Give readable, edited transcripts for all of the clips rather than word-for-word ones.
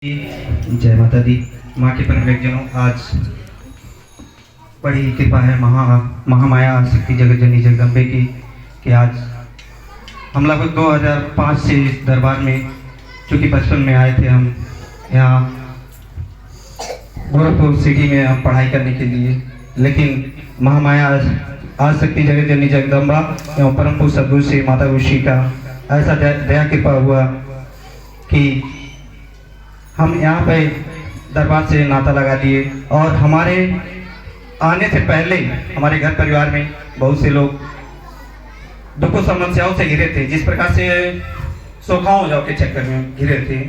जय माता दी। माँ के परम जनों, आज बड़ी कृपा है महामाया शक्ति जगत जननी जगदम्बे की कि आज हम लगभग 2005 से इस दरबार में, चूँकि बचपन में आए थे हम यहाँ गोरखपुर सिटी में हम पढ़ाई करने के लिए, लेकिन महामाया आज शक्ति जगत जननी जगदम्बा एवं परम पूज्य सद्गुरु श्री माता ऋषि का ऐसा दया कृपा हुआ कि हम यहाँ पे दरबार से नाता लगा दिए। और हमारे आने से पहले हमारे घर परिवार में बहुत से लोग दुखों समस्याओं से घिरे थे, जिस प्रकार से सोखा हो जाओ के चक्कर में घिरे थे।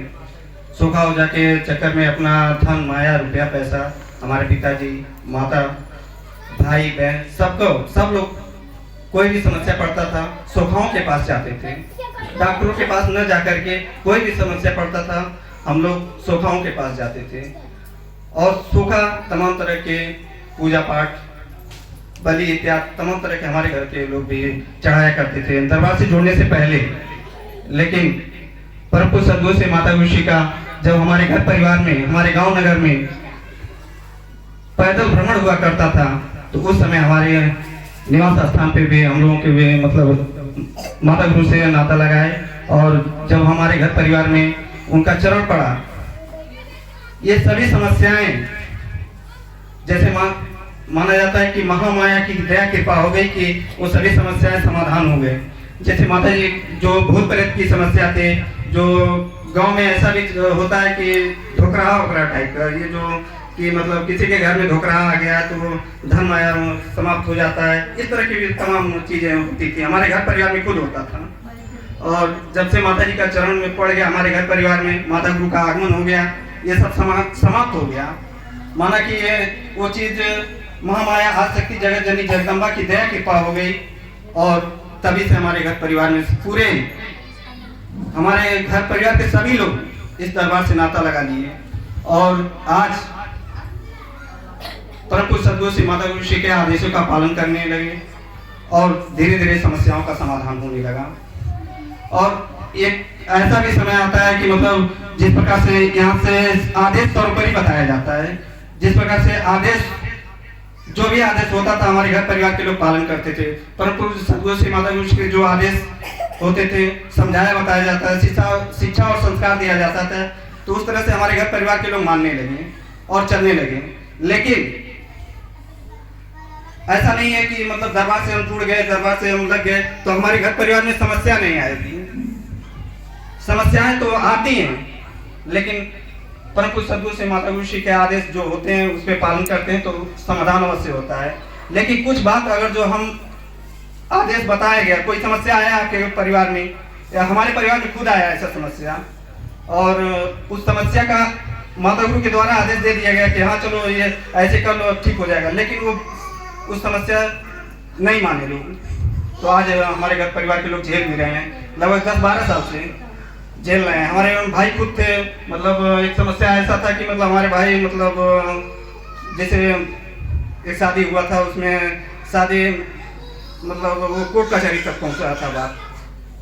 सोखा हो जाके चक्कर में अपना धन माया रुपया पैसा, हमारे पिताजी माता भाई बहन सब लोग कोई भी समस्या पड़ता था सोखाओं के पास जाते थे। डॉक्टरों के पास न जाकर के कोई भी समस्या पड़ता था हम लोग सोखाओं के पास जाते थे। और सोखा तमाम तरह के पूजा पाठ बलि इत्यादि तमाम तरह के हमारे घर के लोग भी चढ़ाया करते थे दरबार से जुड़ने से पहले। लेकिन परम पूज्य सद्गुरु से माता ऋषि का जब हमारे घर परिवार में, हमारे गांव नगर में पैदल भ्रमण हुआ करता था, तो उस समय हमारे निवास स्थान पे भी हम लोगों के भी मतलब माता गुरु से नाता लगाए। और जब हमारे घर परिवार में उनका चरण पड़ा, ये सभी समस्याएं जैसे माना जाता है कि महामाया की दया कृपा हो गई कि वो सभी समस्याएं समाधान हो गए। जैसे माता जी जो भूत प्रेत की समस्या थे, जो गांव में ऐसा भी होता है कि धोखरा टाइप का, ये जो कि मतलब किसी के घर में धोखरा आ गया तो धन माया समाप्त हो जाता है, इस तरह की भी तमाम चीजें होती थी। हमारे घर परिवार में खुद होता था। और जब से माता जी का चरण में पड़ गया, हमारे घर परिवार में माता गुरु का आगमन हो गया, ये सब समाप्त हो गया। माना कि ये वो चीज महामाया आदिशक्ति जगत जननी जगदम्बा की दया कृपा हो गई। और तभी से हमारे घर परिवार में पूरे हमारे घर परिवार के सभी लोग इस दरबार से नाता लगा लिए। और आज परम पूज्य सद्गुरु श्री माता ऋषि के आदेशों का पालन करने लगे और धीरे धीरे समस्याओं का समाधान होने लगा। और एक ऐसा भी समय आता है कि मतलब जिस प्रकार से यहाँ से आदेश तौर पर ही बताया जाता है, जिस प्रकार से आदेश जो भी आदेश होता था हमारे घर परिवार के लोग पालन करते थे। परम पूज्य सद्गुरु श्री माता ऋषि के जो आदेश होते थे समझाया बताया जाता है, शिक्षा और संस्कार दिया जाता था, तो उस तरह से हमारे घर परिवार के लोग मानने लगे और चलने लगे। लेकिन ऐसा नहीं है कि मतलब दरबार से हम जुड़ गए, दरबार से हम लग गए तो हमारे घर परिवार में समस्या नहीं आएगी। समस्याएं तो आती हैं, लेकिन परम पूज्य सद्गुरु से माता ऋषि के आदेश जो होते हैं उस पर पालन करते हैं तो समाधान अवश्य होता है। लेकिन कुछ बात अगर जो हम आदेश बताया गया, कोई समस्या आया आपके परिवार में या हमारे परिवार में खुद आया ऐसा समस्या, और उस समस्या का माता गुरु के द्वारा आदेश दे दिया गया कि हाँ चलो ये ऐसे कर लो ठीक हो जाएगा, लेकिन वो उस समस्या नहीं माने लोग, तो आज हमारे घर परिवार के लोग झेल भी रहे हैं। लगभग 10-12 साल से झेल रहे हैं। हमारे भाई खुद थे, मतलब एक समस्या ऐसा था कि मतलब हमारे भाई मतलब जैसे एक शादी हुआ था, उसमें शादी मतलब वो कोर्ट कचहरी तक पहुंचा था। बात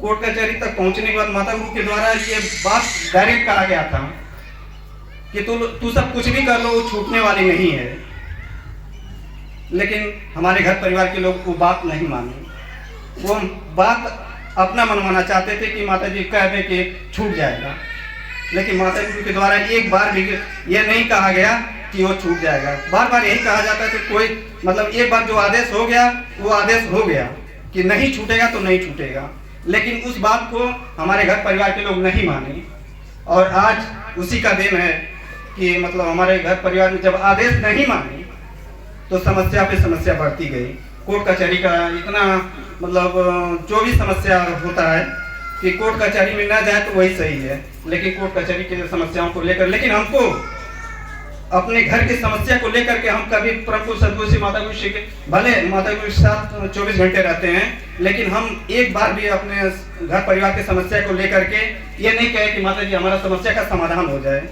कोर्ट कचहरी तक पहुंचने के बाद माता गुरु के द्वारा ये बात डायरेक्ट कहा गया था कि तू सब कुछ भी कर लो, वो छूटने वाली नहीं है। लेकिन हमारे घर परिवार के लोग वो बात नहीं माने, वो बात अपना मनवाना चाहते थे कि माता जी कह दे कि छूट जाएगा। लेकिन माता जी के द्वारा एक बार भी ये नहीं कहा गया कि वो छूट जाएगा। बार बार यही कहा जाता है कि कोई मतलब एक बार जो आदेश हो गया वो आदेश हो गया कि नहीं छूटेगा तो नहीं छूटेगा। लेकिन उस बात को हमारे घर परिवार के लोग नहीं माने। और आज उसी का दिन है कि मतलब हमारे घर परिवार में जब आदेश नहीं माने तो समस्या पे समस्या बढ़ती गई। कोर्ट कचहरी का इतना मतलब जो भी समस्या होता है कि कोर्ट कचहरी में ना जाए तो वही सही है, लेकिन कोर्ट कचहरी की समस्याओं को लेकर, लेकिन हमको अपने घर की समस्या को लेकर के हम कभी परम पूज्य सद्गुरु श्री माता ऋषि के भले माता गुरु के साथ 24 घंटे रहते हैं, लेकिन हम एक बार भी अपने घर परिवार की समस्या को लेकर के ये नहीं कहे कि माता जी हमारा समस्या का समाधान हो जाए।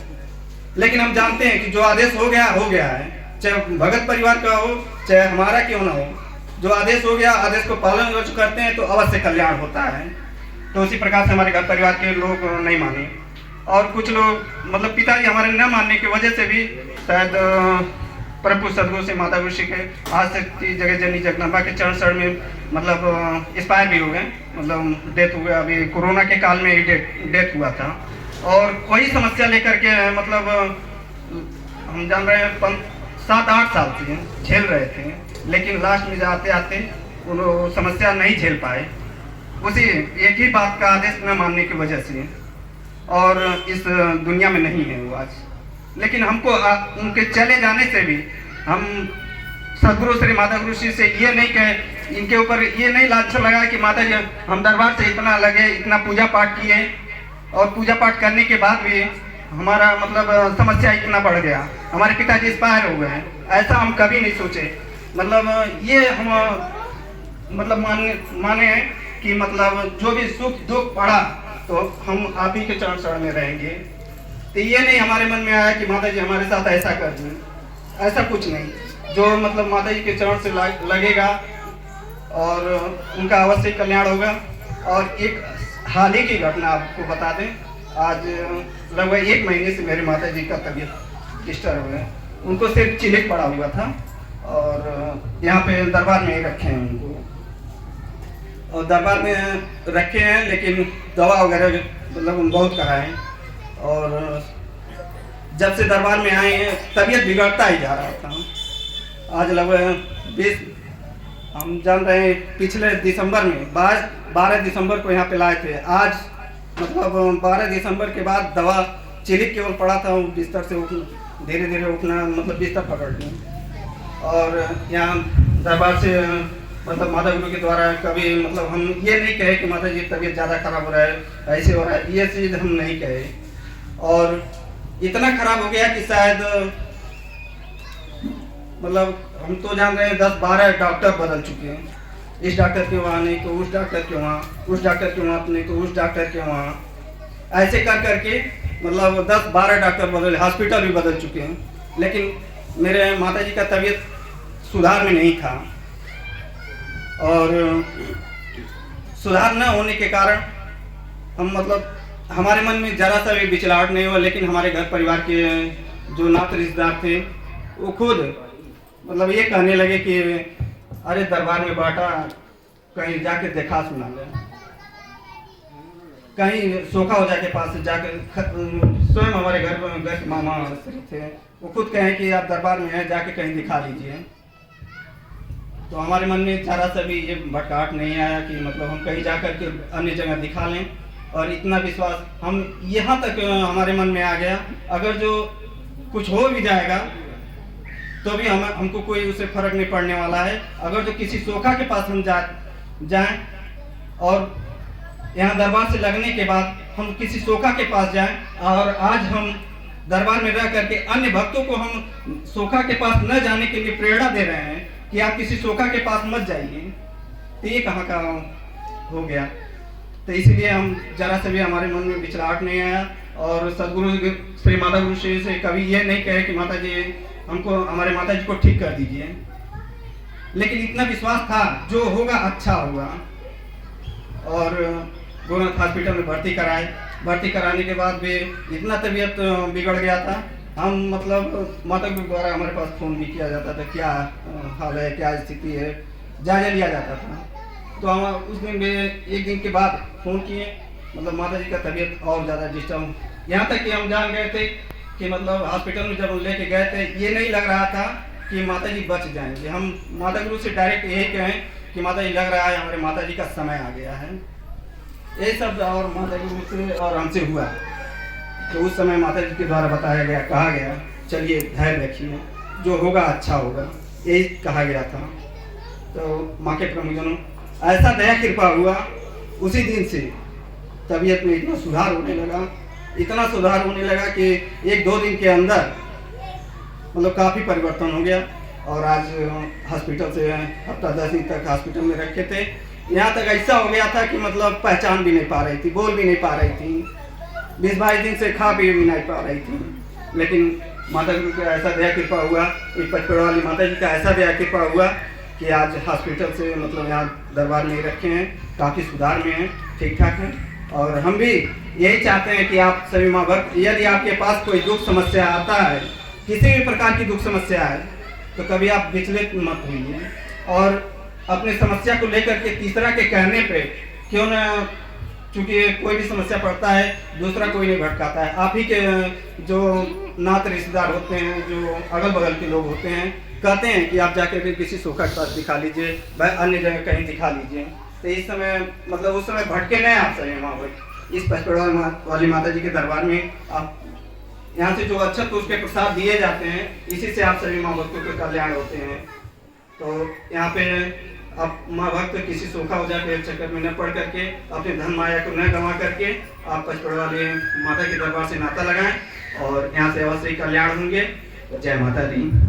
लेकिन हम जानते हैं कि जो आदेश हो गया है, चाहे भगत परिवार का हो चाहे हमारा क्यों ना हो, जो आदेश हो गया आदेश को पालन करते हैं तो अवश्य कल्याण होता है। तो उसी प्रकार से हमारे घर परिवार के लोग नहीं माने। और कुछ लोग मतलब पिताजी हमारे न मानने की वजह से भी शायद परम पूज्य सदगुरु श्री माता गुरु श्री के आज शक्ति जगत जननी जगदम्बा के चरण शरण में मतलब एक्सपायर भी हो गए, मतलब डेथ हो गया। अभी कोरोना के काल में ही डेथ हुआ था। और वही समस्या लेकर के मतलब हम जान रहे हैं 7-8 साल से झेल रहे थे, लेकिन लास्ट में आते आते वो समस्या नहीं झेल पाए, उसी एक ही बात का आदेश न मानने की वजह से, और इस दुनिया में नहीं है वो आज। लेकिन हमको उनके चले जाने से भी हम सदगुरु श्री माता गुरु श्री से ये नहीं कहे, इनके ऊपर ये नहीं लाछन लगा कि माता जी हम दरबार से इतना लगे, इतना पूजा पाठ किए, और पूजा पाठ करने के बाद भी हमारा मतलब समस्या इतना बढ़ गया, हमारे पिताजी एक्सपायर हो गए। ऐसा हम कभी नहीं सोचे। मतलब ये हम मतलब माने कि मतलब जो भी सुख दुख पड़ा तो हम आप ही के चरण शरण में रहेंगे। तो ये नहीं हमारे मन में आया कि माता जी हमारे साथ ऐसा कर दें, ऐसा कुछ नहीं। जो मतलब माता जी के चरण से लगेगा और उनका अवश्य कल्याण होगा। और एक हाल ही की घटना आपको बता दें, आज लगभग 1 महीने से मेरी माता जी का तबीयत डिस्टर्ब है। उनको सिर्फ चिलिक पड़ा हुआ था और यहाँ पे दरबार में ही रखे हैं उनको, और दरबार में रखे हैं, लेकिन दवा वगैरह मतलब बहुत कराएं। और जब से दरबार में आए हैं तबीयत बिगड़ता ही जा रहा था। आज लगभग 20 हम जान रहे हैं पिछले दिसंबर में 12 दिसंबर को यहाँ पे लाए थे। आज मतलब 12 दिसंबर के बाद दवा चिलिक केवल पड़ा था, बिस्तर से उठना धीरे धीरे उठना मतलब बिस्तर पकड़ना। और यहाँ दरबार से मतलब माता गुरु के द्वारा कभी मतलब हम ये नहीं कहे कि माता जी तबीयत ज़्यादा खराब हो रहा है, ऐसे हो रहा है, ये चीज़ हम नहीं कहे। और इतना खराब हो गया कि शायद मतलब हम तो जान रहे हैं 10-12 डॉक्टर बदल चुके हैं। इस डॉक्टर के वहाँ नहीं तो उस डॉक्टर के वहाँ, उस डॉक्टर के वहाँ नहीं तो उस डॉक्टर के वहाँ, ऐसे कर करके मतलब 10-12 डॉक्टर बदले, हॉस्पिटल भी बदल चुके हैं। लेकिन मेरे माता जी का तबीयत सुधार में नहीं था, और सुधार न होने के कारण हम मतलब हमारे मन में जरा सा भी विचलाहट नहीं हुआ। लेकिन हमारे घर परिवार के जो नात रिश्तेदार थे वो खुद मतलब ये कहने लगे कि अरे दरबार में बाटा कहीं जाके देखा सुना ले, कहीं सोखा हो जाके पास से जाकर स्वयं हमारे घर में मामा थे, वो खुद कहें कि आप दरबार में हैं, जाके कहीं दिखा लीजिए। तो हमारे मन में जरा सा भी ये भटकाहट नहीं आया कि मतलब हम कहीं जाकर के अन्य जगह दिखा लें। और इतना विश्वास हम यहाँ तक हमारे मन में आ गया, अगर जो कुछ हो भी जाएगा तो भी हमको कोई उससे फर्क नहीं पड़ने वाला है। अगर जो किसी सोखा के पास हम जाएं और यहाँ दरबार से लगने के बाद हम किसी सोखा के पास जाएं, और आज हम दरबार में रह करके अन्य भक्तों को हम सोखा के पास न जाने के लिए प्रेरणा दे रहे हैं कि आप किसी सोखा के पास मत जाइए, तो ये कहाँ का हो गया। तो इसलिए हम जरा से भी हमारे मन में विचलाहट नहीं आया। और सदगुरु श्री माता गुरु श्री से कभी ये नहीं कहे कि माता जी हमको हमारे माता जी को ठीक कर दीजिए, लेकिन इतना विश्वास था जो होगा अच्छा होगा। और गोरखनाथ हॉस्पिटल में भर्ती कराने के बाद भी इतना तबीयत बिगड़ गया था। हम मतलब माता गुरु द्वारा हमारे पास फ़ोन भी किया जाता था, क्या हाल है, क्या स्थिति है, जायजा लिया जाता था। तो हम उस दिन भी 1 दिन के बाद फ़ोन किए, मतलब माता जी का तबीयत और ज़्यादा डिस्टर्ब, यहाँ तक कि हम जान गए थे कि मतलब हॉस्पिटल में जब हम लेके गए थे ये नहीं लग रहा था कि माता जी बच जाएंगे। हम माता गुरु से डायरेक्ट यही कहें कि माता जी लग रहा है हमारे माता जी का समय आ गया है, ये सब और माता गुरु से और हमसे हुआ। तो उस समय माता जी के द्वारा बताया गया, कहा गया चलिए धैर्य रखिए, जो होगा अच्छा होगा, यही कहा गया था। तो माँ के प्रमुखजनों ऐसा दया कृपा हुआ, उसी दिन से तबीयत में इतना सुधार होने लगा कि 1-2 दिन के अंदर मतलब काफ़ी परिवर्तन हो गया। और आज हॉस्पिटल से हफ्ता 10 दिन तक हॉस्पिटल में रखे थे। यहाँ तक ऐसा हो गया था कि मतलब पहचान भी नहीं पा रही थी, बोल भी नहीं पा रही थी, 20-22 दिन से खा पी भी नहीं पा रही थी। लेकिन माता गुरु का ऐसा दया कृपा हुआ, एक पचपेड़ वाली माता जी का ऐसा दया कृपा हुआ कि आज हॉस्पिटल से मतलब यहाँ दरबार में रखे हैं, काफ़ी सुधार में हैं, ठीक ठाक हैं। और हम भी यही चाहते हैं कि आप सभी माँ भक्त, यदि आपके पास कोई दुख समस्या आता है, किसी भी प्रकार की दुख समस्या है, तो कभी आप विचलित मत होइए और अपनी समस्या को लेकर के तीसरा के कहने पे क्यों ना, चूँकि कोई भी समस्या पड़ता है दूसरा कोई नहीं भटकाता है, आप ही के जो नात रिश्तेदार होते हैं, जो अगल बगल के लोग होते हैं, कहते हैं कि आप जाकर के किसी सोखा के पास दिखा लीजिए, भाई अन्य जगह कहीं दिखा लीजिए। तो इस समय मतलब उस समय भटके नहीं आप सभी माँ भक्त, इस पचपड़ा वाली माता जी के दरबार में आप यहाँ से जो अच्छा तो उसके प्रसाद दिए जाते हैं, इसी से आप सभी माँ भक्तों के कल्याण होते हैं। तो यहाँ पे आप माँ भक्त किसी सूखा हो जाके चक्कर में न पड़ करके, अपने धन माया को न गंवा करके आप पचपड़ वाले माता के दरबार से नाता लगाएं और यहाँ से अवश्य कल्याण होंगे। जय माता दी।